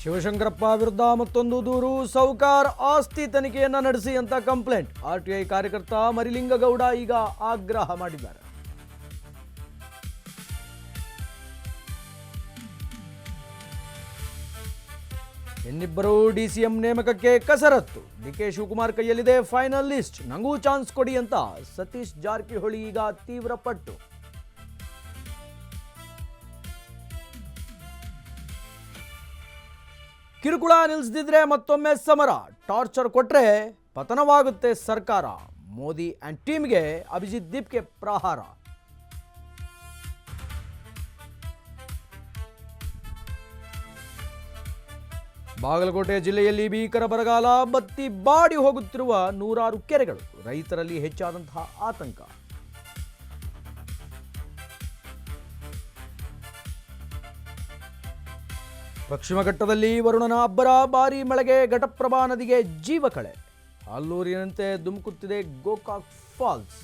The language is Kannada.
ಶಿವಶಂಕರಪ್ಪ ವಿರುದ್ಧ ಮತ್ತೊಂದು ದೂರು. ಸೌಕಾರ್ ಆಸ್ತಿ ತನಿಖೆಯನ್ನ ನಡೆಸಿ ಅಂತ ಕಂಪ್ಲೇಂಟ್. ಆರ್ಟಿಐ ಕಾರ್ಯಕರ್ತ ಮರಿಲಿಂಗಗೌಡ ಈಗ ಆಗ್ರಹ ಮಾಡಿದ್ದಾರೆ. ಇನ್ನಿಬ್ಬರು ಡಿಸಿಎಂ ನೇಮಕಕ್ಕೆ ಕಸರತ್ತು. ಡಿಕೆ ಶಿವಕುಮಾರ್ ಕೈಯಲ್ಲಿದೆ ಫೈನಲ್ ಲಿಸ್ಟ್, ನಂಗೂ ಚಾನ್ಸ್ ಕೊಡಿ ಅಂತ ಸತೀಶ್ ಜಾರಕಿಹೊಳಿ ಈಗ ತೀವ್ರ ಪಟ್ಟು. ಕಿರುಕುಳ ನಿಲ್ಲಿಸದಿದ್ರೆ ಮತ್ತೊಮ್ಮೆ ಸಮರ, ಟಾರ್ಚರ್ ಕೊಟ್ರೆ ಪತನವಾಗುತ್ತೆ ಸರ್ಕಾರ. ಮೋದಿ ಅಂಡ್ ಟೀಮ್ಗೆ ಅಭಿಜಿತ್ ದೀಪ್ಗೆ ಪ್ರಹಾರ. ಬಾಗಲಕೋಟೆ ಜಿಲ್ಲೆಯಲ್ಲಿ ಭೀಕರ ಬರಗಾಲ, ಬತ್ತಿ ಬಾಡಿ ಹೋಗುತ್ತಿರುವ ನೂರಾರು ಕೆರೆಗಳು, ರೈತರಲ್ಲಿ ಹೆಚ್ಚಾದಂತಹ ಆತಂಕ. ಪಶ್ಚಿಮ ಘಟ್ಟದಲ್ಲಿ ವರುಣನ ಅಬ್ಬರ, ಭಾರೀ ಮಳೆಗೆ ಘಟಪ್ರಭಾ ನದಿಗೆ ಜೀವಕಳೆ. ಅಲ್ಲೂರಿನಂತೆ ಧುಮುಕುತ್ತಿದೆ ಗೋಕಾಕ್ ಫಾಲ್ಸ್.